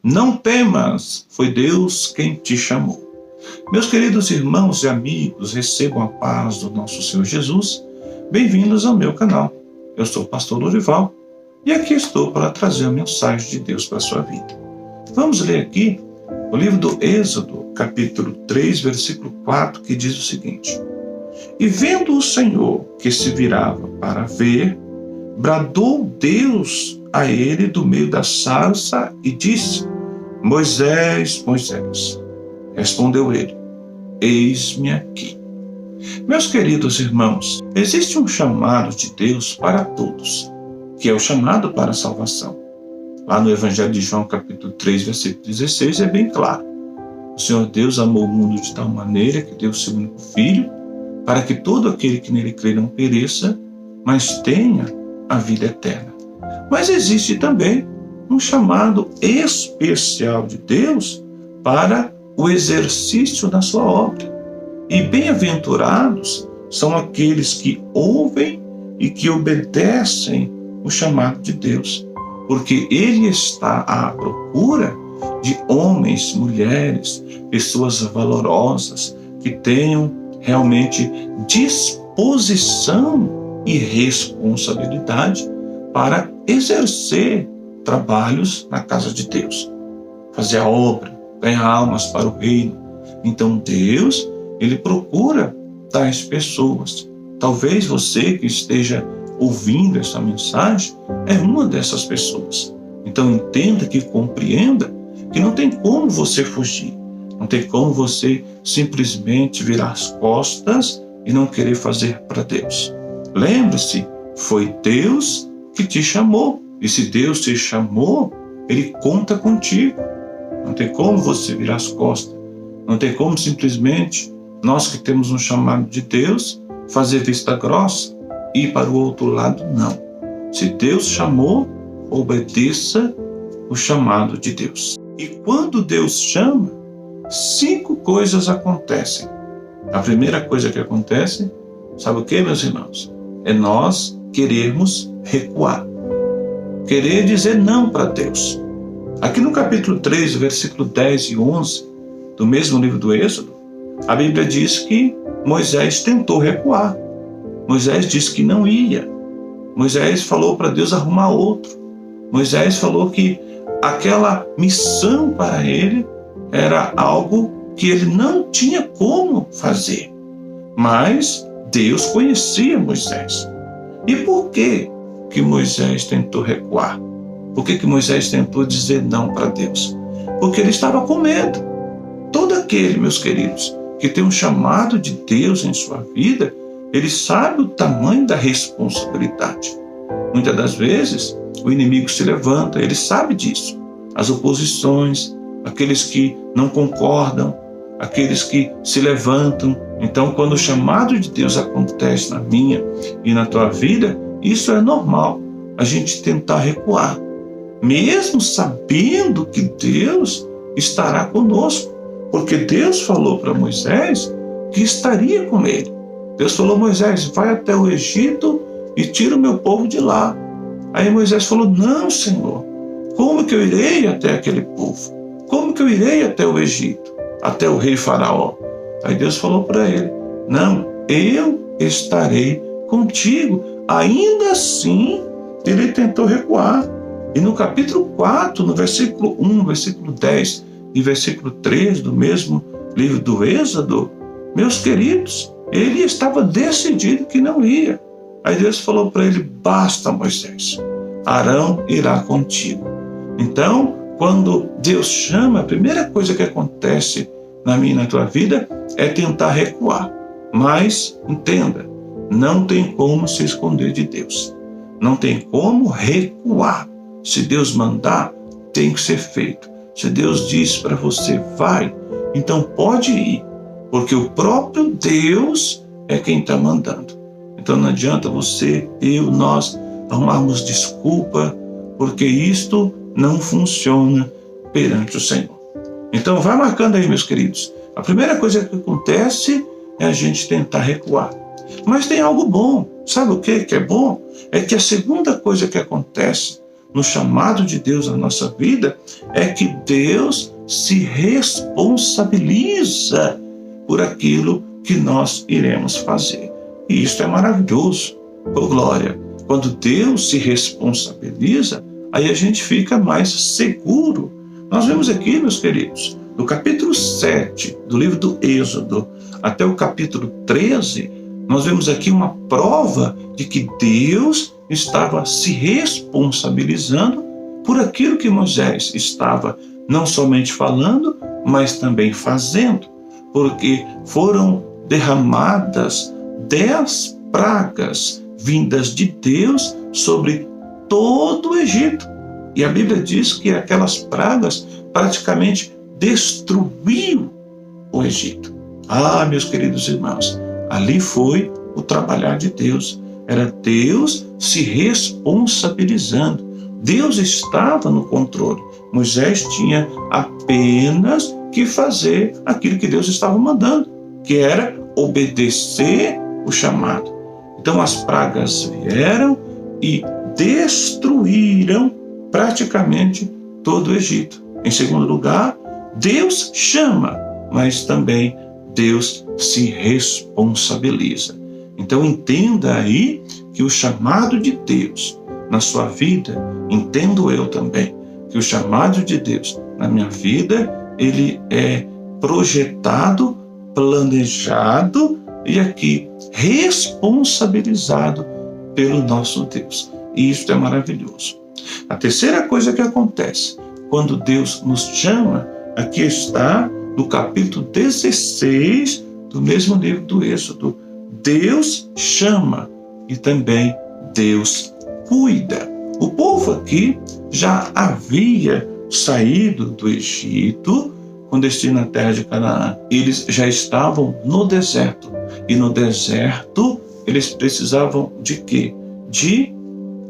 Não temas, foi Deus quem te chamou. Meus queridos irmãos e amigos, recebam a paz do nosso Senhor Jesus. Bem-vindos ao meu canal. Eu sou o pastor Lorival e aqui estou para trazer a mensagem de Deus para a sua vida. Vamos ler aqui o livro do Êxodo, capítulo 3, versículo 4, que diz o seguinte: E vendo o Senhor que se virava para ver, bradou Deus a ele do meio da sarça e disse: Moisés, Moisés. Respondeu ele: Eis-me aqui. Meus queridos irmãos, existe um chamado de Deus para todos, que é o chamado para a salvação. Lá no Evangelho de João, capítulo 3, versículo 16, é bem claro. O Senhor Deus amou o mundo de tal maneira que deu o seu único Filho, para que todo aquele que nele crê não pereça, mas tenha a vida eterna. Mas existe também um chamado especial de Deus para o exercício da sua obra. E bem-aventurados são aqueles que ouvem e que obedecem o chamado de Deus, porque Ele está à procura de homens, mulheres, pessoas valorosas, que tenham realmente disposição e responsabilidade para exercer trabalhos na casa de Deus, fazer a obra, ganhar almas para o reino. Então Deus, Ele procura tais pessoas. Talvez você que esteja ouvindo essa mensagem é uma dessas pessoas. Então entenda que compreenda que não tem como você fugir, não tem como você simplesmente virar as costas e não querer fazer para Deus. Lembre-se, foi Deus que te chamou. E se Deus te chamou, Ele conta contigo. Não tem como você virar as costas. Não tem como simplesmente nós que temos um chamado de Deus fazer vista grossa e ir para o outro lado. Não. Se Deus chamou, obedeça o chamado de Deus. E quando Deus chama, 5 coisas acontecem. A primeira coisa que acontece, sabe o que, meus irmãos? É nós querermos recuar. Querer dizer não para Deus. Aqui no capítulo 3, versículo 10 e 11, do mesmo livro do Êxodo, a Bíblia diz que Moisés tentou recuar. Moisés disse que não ia. Moisés falou para Deus arrumar outro. Moisés falou que aquela missão para ele era algo que ele não tinha como fazer. Mas Deus conhecia Moisés. E por que Moisés tentou recuar? Por que Moisés tentou dizer não para Deus? Porque ele estava com medo. Todo aquele, meus queridos, que tem um chamado de Deus em sua vida, ele sabe o tamanho da responsabilidade. Muitas das vezes, o inimigo se levanta, ele sabe disso. As oposições, aqueles que não concordam, aqueles que se levantam. Então, quando o chamado de Deus acontece na minha e na tua vida, isso é normal, a gente tentar recuar, mesmo sabendo que Deus estará conosco, porque Deus falou para Moisés que estaria com ele. Deus falou: Moisés, vai até o Egito e tira o meu povo de lá. Aí Moisés falou: não, Senhor, como que eu irei até aquele povo? Como que eu irei até o Egito, até o rei Faraó? Aí Deus falou para ele: não, eu estarei contigo. Ainda assim, ele tentou recuar. E no capítulo 4, no versículo 1, versículo 10 e versículo 3 do mesmo livro do Êxodo, meus queridos, ele estava decidido que não ia. Aí Deus falou para ele: basta, Moisés, Arão irá contigo. Então, quando Deus chama, a primeira coisa que acontece na minha e na tua vida é tentar recuar. Mas, entenda, não tem como se esconder de Deus. Não tem como recuar. Se Deus mandar, tem que ser feito. Se Deus diz para você, vai, então pode ir. Porque o próprio Deus é quem está mandando. Então não adianta você, eu, nós arrumarmos desculpa, porque isto não funciona perante o Senhor. Então vai marcando aí, meus queridos. A primeira coisa que acontece é a gente tentar recuar. Mas tem algo bom. Sabe o que é bom? É que a segunda coisa que acontece no chamado de Deus na nossa vida é que Deus se responsabiliza por aquilo que nós iremos fazer. E isso é maravilhoso. Oh, glória! Quando Deus se responsabiliza, aí a gente fica mais seguro. Nós vemos aqui, meus queridos, do capítulo 7 do livro do Êxodo até o capítulo 13, nós vemos aqui uma prova de que Deus estava se responsabilizando por aquilo que Moisés estava não somente falando, mas também fazendo, porque foram derramadas 10 pragas vindas de Deus sobre todo o Egito. E a Bíblia diz que aquelas pragas praticamente destruíram o Egito. Ah, meus queridos irmãos, ali foi o trabalhar de Deus. Era Deus se responsabilizando. Deus estava no controle. Moisés tinha apenas que fazer aquilo que Deus estava mandando, que era obedecer o chamado. Então as pragas vieram e destruíram praticamente todo o Egito. Em segundo lugar, Deus chama, mas também Deus se responsabiliza. Então entenda aí que o chamado de Deus na sua vida, entendo eu também, que o chamado de Deus na minha vida, ele é projetado, planejado e aqui responsabilizado pelo nosso Deus. E isso é maravilhoso. A terceira coisa que acontece quando Deus nos chama, aqui está no capítulo 16 do mesmo livro do Êxodo. Deus chama e também Deus cuida. O povo aqui já havia saído do Egito com destino à terra de Canaã. Eles já estavam no deserto. E no deserto eles precisavam de quê? De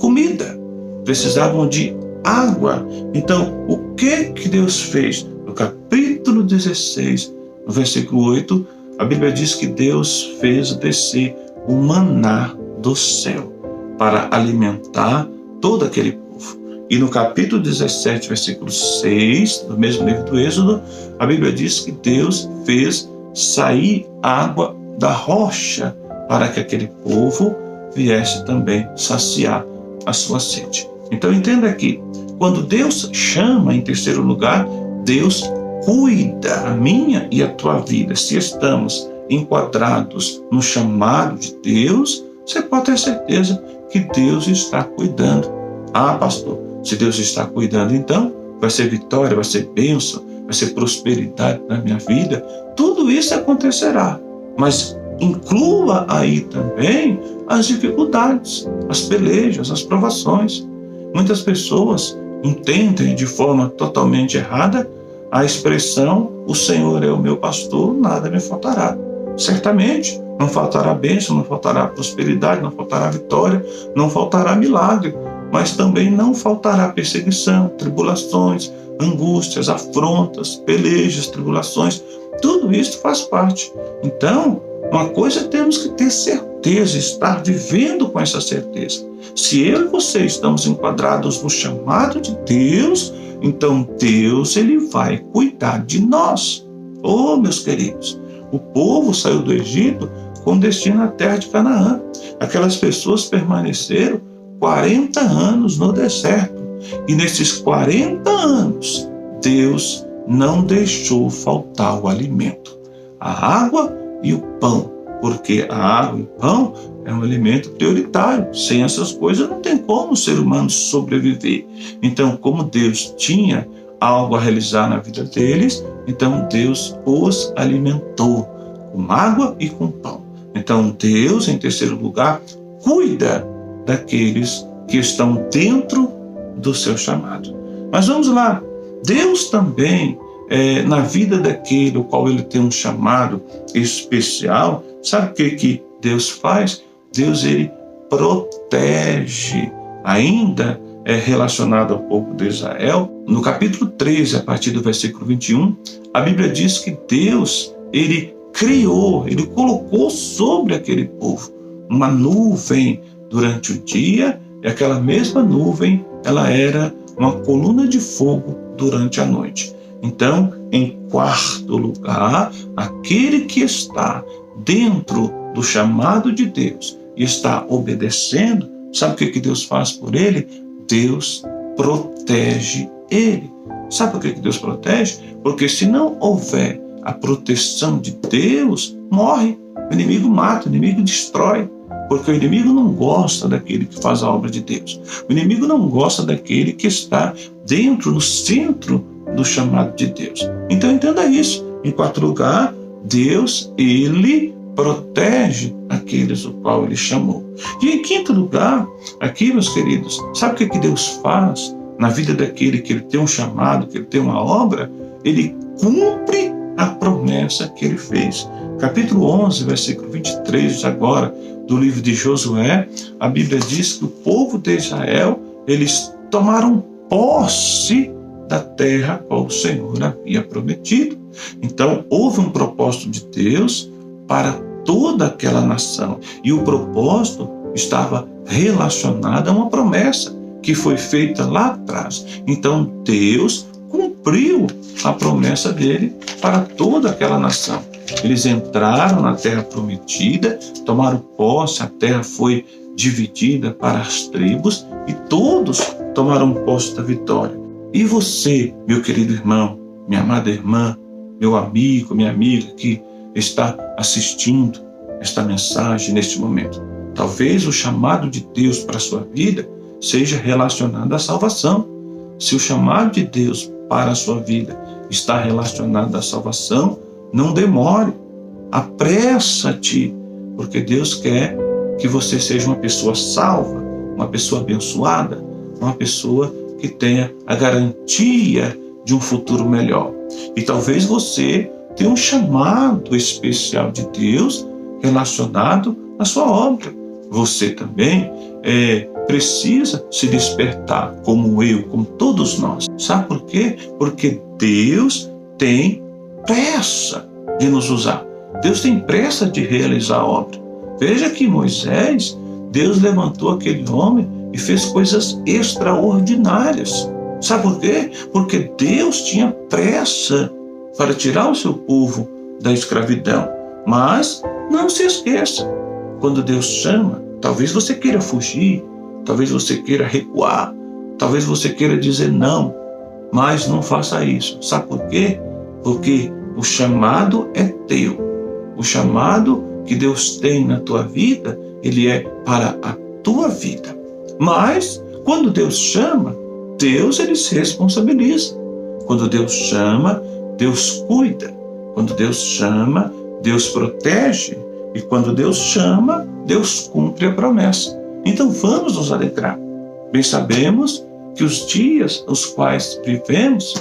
comida. Precisavam de água. Então, o que Deus fez? No capítulo 16, no versículo 8, a Bíblia diz que Deus fez descer o maná do céu para alimentar todo aquele povo. E no capítulo 17, versículo 6, do mesmo livro do Êxodo, a Bíblia diz que Deus fez sair água da rocha para que aquele povo viesse também saciar a sua sede. Então entenda aqui, quando Deus chama, em terceiro lugar, Deus cuida a minha e a tua vida. Se estamos enquadrados no chamado de Deus, você pode ter certeza que Deus está cuidando. Ah, pastor, se Deus está cuidando, então vai ser vitória, vai ser bênção, vai ser prosperidade na minha vida. Tudo isso acontecerá, mas inclua aí também as dificuldades, as pelejas, as provações. Muitas pessoas entendem de forma totalmente errada a expressão "o Senhor é o meu pastor, nada me faltará". Certamente não faltará bênção, não faltará prosperidade, não faltará vitória, não faltará milagre, mas também não faltará perseguição, tribulações, angústias, afrontas, pelejas, tribulações. Tudo isso faz parte. Então, uma coisa temos que ter certeza, estar vivendo com essa certeza. Se eu e você estamos enquadrados no chamado de Deus, então Deus, ele vai cuidar de nós. Oh, meus queridos, o povo saiu do Egito com destino à terra de Canaã. Aquelas pessoas permaneceram 40 anos no deserto. E nesses 40 anos, Deus não deixou faltar o alimento, a água e o pão, porque a água e o pão é um alimento prioritário. Sem essas coisas não tem como o ser humano sobreviver. Então, como Deus tinha algo a realizar na vida deles, então Deus os alimentou com água e com pão. Então Deus, em terceiro lugar, cuida daqueles que estão dentro do seu chamado. Mas vamos lá, Deus também, na vida daquele o qual ele tem um chamado especial, sabe o que Deus faz? Deus, ele protege. Ainda é relacionado ao povo de Israel, no capítulo 13, a partir do versículo 21, a Bíblia diz que Deus, ele criou, ele colocou sobre aquele povo uma nuvem durante o dia e aquela mesma nuvem, ela era uma coluna de fogo durante a noite. Então, em quarto lugar, aquele que está dentro do chamado de Deus e está obedecendo, sabe o que Deus faz por ele? Deus protege ele. Sabe por que Deus protege? Porque se não houver a proteção de Deus, morre. O inimigo mata, o inimigo destrói. Porque o inimigo não gosta daquele que faz a obra de Deus. O inimigo não gosta daquele que está dentro, no centro do chamado de Deus. Então entenda isso. Em quarto lugar, Deus, ele protege aqueles o qual ele chamou. E em quinto lugar, aqui, meus queridos, sabe o que Deus faz na vida daquele que ele tem um chamado, que ele tem uma obra? Ele cumpre a promessa que ele fez. Capítulo 11, versículo 23 agora, do livro de Josué, a Bíblia diz que o povo de Israel, eles tomaram posse da terra a qual o Senhor havia prometido. Então, houve um propósito de Deus para toda aquela nação. E o propósito estava relacionado a uma promessa que foi feita lá atrás. Então, Deus cumpriu a promessa dele para toda aquela nação. Eles entraram na terra prometida, tomaram posse, a terra foi dividida para as tribos e todos tomaram posse da vitória. E você, meu querido irmão, minha amada irmã, meu amigo, minha amiga que está assistindo esta mensagem neste momento, talvez o chamado de Deus para a sua vida seja relacionado à salvação. Se o chamado de Deus para a sua vida está relacionado à salvação, não demore, apressa-te, porque Deus quer que você seja uma pessoa salva, uma pessoa abençoada, uma pessoa que tenha a garantia de um futuro melhor. E talvez você tenha um chamado especial de Deus relacionado à sua obra. Você também precisa se despertar, como eu, como todos nós. Sabe por quê? Porque Deus tem pressa de nos usar. Deus tem pressa de realizar a obra. Veja que Moisés, Deus levantou aquele homem e fez coisas extraordinárias. Sabe por quê? Porque Deus tinha pressa para tirar o seu povo da escravidão. Mas não se esqueça, quando Deus chama, talvez você queira fugir, talvez você queira recuar, talvez você queira dizer não, mas não faça isso. Sabe por quê? Porque o chamado é teu. O chamado que Deus tem na tua vida, ele é para a tua vida. Mas, quando Deus chama, Deus ele se responsabiliza. Quando Deus chama, Deus cuida. Quando Deus chama, Deus protege. E quando Deus chama, Deus cumpre a promessa. Então vamos nos alegrar. Bem sabemos que os dias os quais vivemos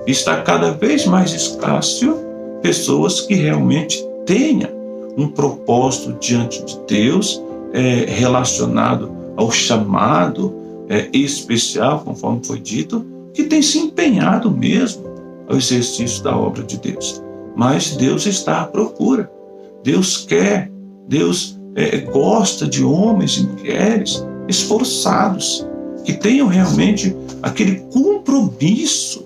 está cada vez mais escasso pessoas que realmente tenham um propósito diante de Deus relacionado ao chamado especial, conforme foi dito, que tem se empenhado mesmo ao exercício da obra de Deus. Mas Deus está à procura. Deus quer, Deus gosta de homens e mulheres esforçados, que tenham realmente aquele compromisso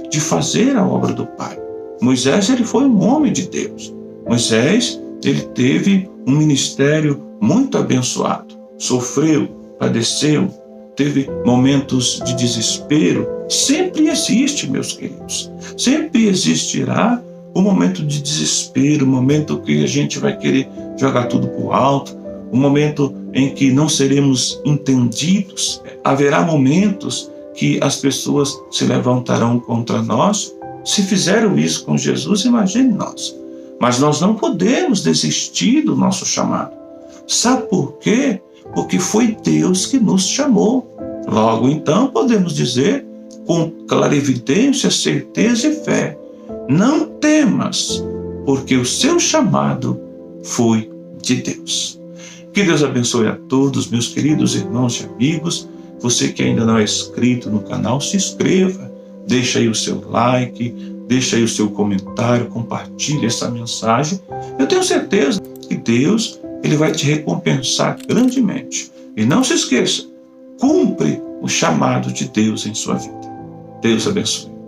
de fazer a obra do Pai. Moisés, ele foi um homem de Deus. Moisés, ele teve um ministério muito abençoado. Sofreu, padeceu, teve momentos de desespero. Sempre existe, meus queridos. Sempre existirá um momento de desespero, um momento que a gente vai querer jogar tudo para o alto, um momento em que não seremos entendidos. Haverá momentos que as pessoas se levantarão contra nós. Se fizeram isso com Jesus, imagine nós. Mas nós não podemos desistir do nosso chamado. Sabe por quê? Porque foi Deus que nos chamou. Logo, então, podemos dizer com clarividência, certeza e fé: não temas, porque o seu chamado foi de Deus. Que Deus abençoe a todos, meus queridos irmãos e amigos. Você que ainda não é inscrito no canal, se inscreva, deixa aí o seu like, deixa aí o seu comentário, compartilhe essa mensagem. Eu tenho certeza que Deus ele vai te recompensar grandemente. E não se esqueça, cumpre o chamado de Deus em sua vida. Deus abençoe.